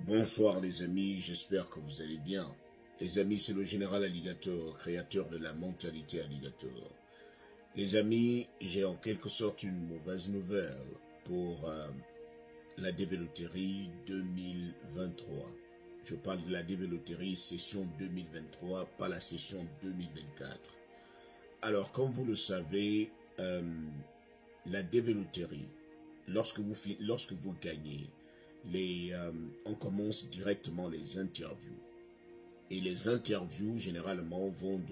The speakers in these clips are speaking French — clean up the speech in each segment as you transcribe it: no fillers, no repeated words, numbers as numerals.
Bonsoir les amis, j'espère que vous allez bien. Les amis, c'est le général Alligator, créateur de la mentalité Alligator. Les amis, j'ai en quelque sorte une mauvaise nouvelle pour la développerie 2023. Je parle de la développerie session 2023, pas la session 2024. Alors, comme vous le savez, la développerie, lorsque vous gagnez, on commence directement les interviews. Et les interviews, généralement, vont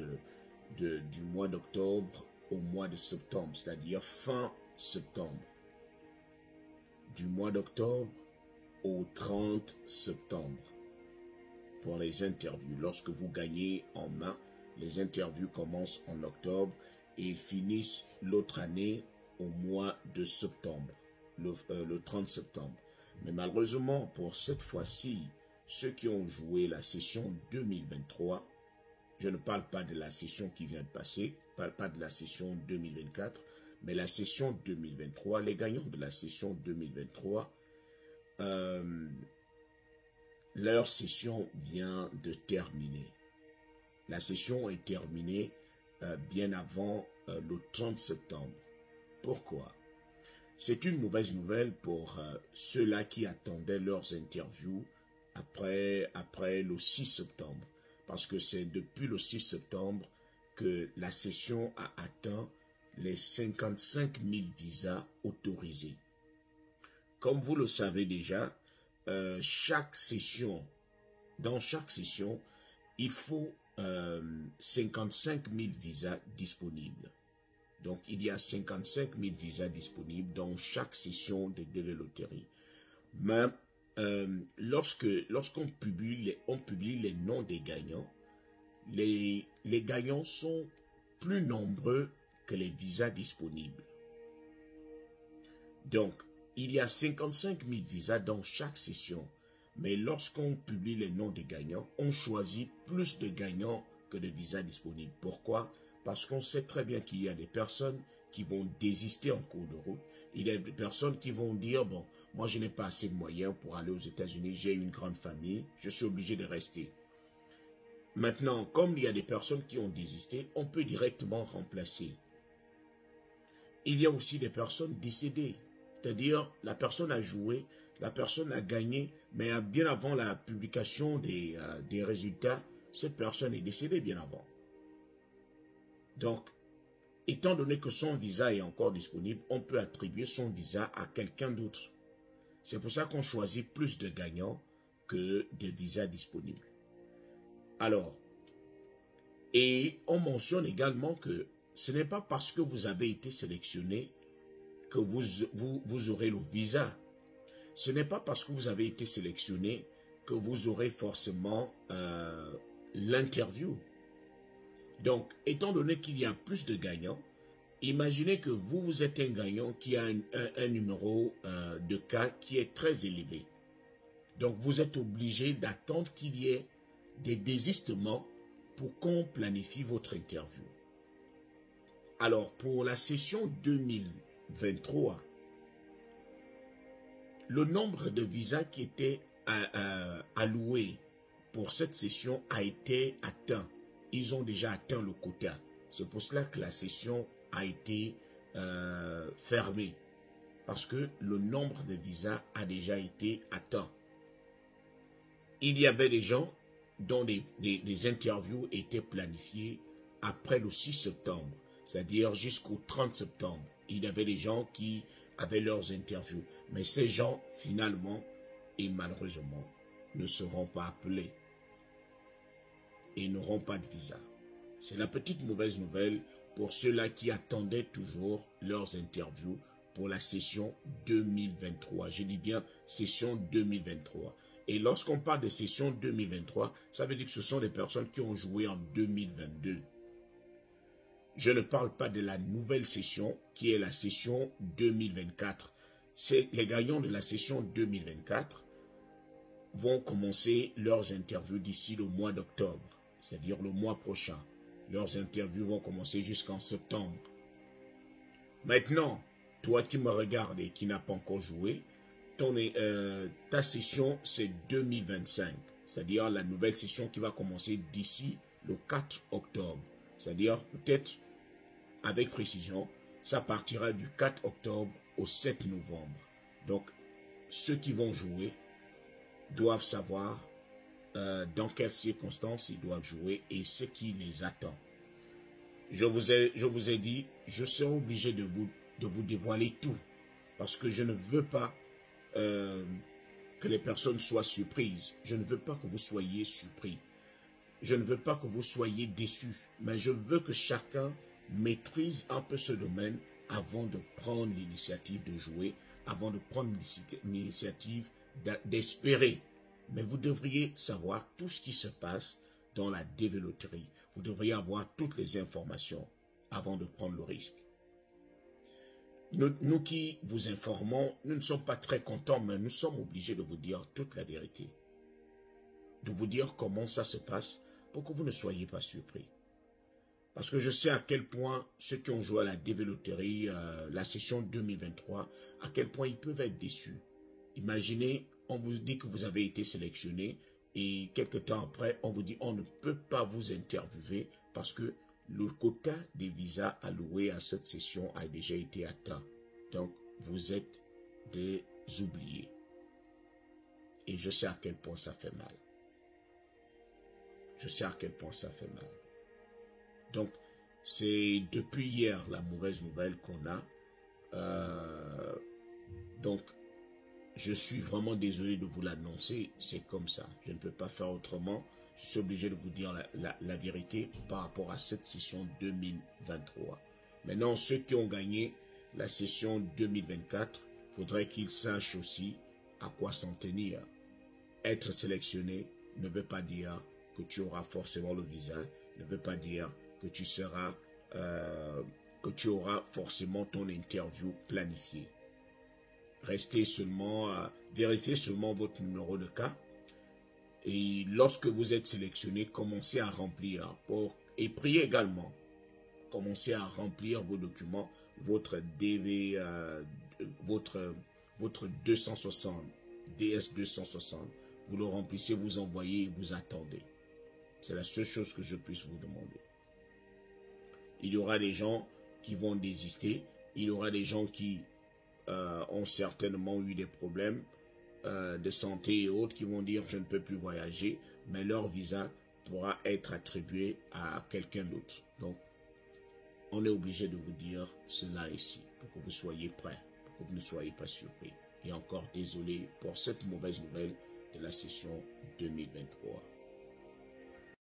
du mois d'octobre au mois de septembre, c'est-à-dire fin septembre. Du mois d'octobre au 30 septembre pour les interviews. Lorsque vous gagnez en main, les interviews commencent en octobre et finissent l'autre année au mois de septembre, le 30 septembre. Mais malheureusement, pour cette fois-ci, ceux qui ont joué la session 2023, je ne parle pas de la session qui vient de passer, je ne parle pas de la session 2024, mais la session 2023, les gagnants de la session 2023, leur session vient de terminer. La session est terminée bien avant le 30 septembre. Pourquoi ? C'est une mauvaise nouvelle pour ceux-là qui attendaient leurs interviews après le 6 septembre. Parce que c'est depuis le 6 septembre que la session a atteint les 55 000 visas autorisés. Comme vous le savez déjà, dans chaque session, il faut 55 000 visas disponibles. Donc, il y a 55 000 visas disponibles dans chaque session de développerie. Mais lorsqu'on publie les noms des gagnants, les gagnants sont plus nombreux que les visas disponibles. Donc, il y a 55 000 visas dans chaque session. Mais lorsqu'on publie les noms des gagnants, on choisit plus de gagnants que de visas disponibles. Pourquoi ? Parce qu'on sait très bien qu'il y a des personnes qui vont désister en cours de route. Il y a des personnes qui vont dire, bon, moi je n'ai pas assez de moyens pour aller aux États-Unis, j'ai une grande famille, je suis obligé de rester. Maintenant, comme il y a des personnes qui ont désisté, on peut directement remplacer. Il y a aussi des personnes décédées. C'est-à-dire, la personne a joué, la personne a gagné, mais bien avant la publication des résultats, cette personne est décédée bien avant. Donc, étant donné que son visa est encore disponible, on peut attribuer son visa à quelqu'un d'autre. C'est pour ça qu'on choisit plus de gagnants que de visas disponibles. Alors, et on mentionne également que ce n'est pas parce que vous avez été sélectionné que vous aurez le visa. Ce n'est pas parce que vous avez été sélectionné que vous aurez forcément l'interview. Donc, étant donné qu'il y a plus de gagnants, imaginez que vous êtes un gagnant qui a un numéro de cas qui est très élevé. Donc, vous êtes obligé d'attendre qu'il y ait des désistements pour qu'on planifie votre interview. Alors, pour la session 2023, le nombre de visas qui étaient alloués pour cette session a été atteint. Ils ont déjà atteint le quota. C'est pour cela que la session a été fermée. Parce que le nombre de visas a déjà été atteint. Il y avait des gens dont des interviews étaient planifiées après le 6 septembre. C'est-à-dire jusqu'au 30 septembre. Il y avait des gens qui avaient leurs interviews. Mais ces gens, finalement, et malheureusement, ne seront pas appelés. Et n'auront pas de visa. C'est la petite mauvaise nouvelle pour ceux-là qui attendaient toujours leurs interviews pour la session 2023. Je dis bien session 2023. Et lorsqu'on parle de session 2023, ça veut dire que ce sont des personnes qui ont joué en 2022. Je ne parle pas de la nouvelle session qui est la session 2024. C'est les gagnants de la session 2024 vont commencer leurs interviews d'ici le mois d'octobre. C'est-à-dire le mois prochain. Leurs interviews vont commencer jusqu'en septembre. Maintenant, toi qui me regardes et qui n'as pas encore joué, ta session, c'est 2025. C'est-à-dire la nouvelle session qui va commencer d'ici le 4 octobre. C'est-à-dire peut-être avec précision, ça partira du 4 octobre au 7 novembre. Donc, ceux qui vont jouer doivent savoir dans quelles circonstances ils doivent jouer et ce qui les attend. Je vous ai dit, je serai obligé de vous dévoiler tout parce que je ne veux pas que les personnes soient surprises. Je ne veux pas que vous soyez surpris. Je ne veux pas que vous soyez déçus. Mais je veux que chacun maîtrise un peu ce domaine avant de prendre l'initiative de jouer, avant de prendre l'initiative d'espérer. Mais vous devriez savoir tout ce qui se passe dans la développerie. Vous devriez avoir toutes les informations avant de prendre le risque. Nous qui vous informons, nous ne sommes pas très contents, mais nous sommes obligés de vous dire toute la vérité. De vous dire comment ça se passe pour que vous ne soyez pas surpris. Parce que je sais à quel point ceux qui ont joué à la développerie, la session 2023, à quel point ils peuvent être déçus. Imaginez, on vous dit que vous avez été sélectionné et quelques temps après, on vous dit on ne peut pas vous interviewer parce que le quota des visas alloués à cette session a déjà été atteint. Donc, vous êtes des oubliés. Et je sais à quel point ça fait mal. Je sais à quel point ça fait mal. Donc, c'est depuis hier la mauvaise nouvelle qu'on a. Donc, je suis vraiment désolé de vous l'annoncer. C'est comme ça. Je ne peux pas faire autrement. Je suis obligé de vous dire la vérité par rapport à cette session 2023. Maintenant, ceux qui ont gagné la session 2024, il faudrait qu'ils sachent aussi à quoi s'en tenir. Être sélectionné ne veut pas dire que tu auras forcément le visa, ne veut pas dire que tu seras, que tu auras forcément ton interview planifiée. Restez seulement, vérifiez seulement votre numéro de cas. Et lorsque vous êtes sélectionné, commencez à remplir et priez également. Commencez à remplir vos documents, votre DV, votre 260, DS 260. Vous le remplissez, vous envoyez, vous attendez. C'est la seule chose que je puisse vous demander. Il y aura des gens qui vont désister. Il y aura des gens qui ont certainement eu des problèmes de santé et autres qui vont dire je ne peux plus voyager, mais leur visa pourra être attribué à quelqu'un d'autre. Donc, on est obligé de vous dire cela ici pour que vous soyez prêts, pour que vous ne soyez pas surpris. Et encore désolé pour cette mauvaise nouvelle de la session 2023.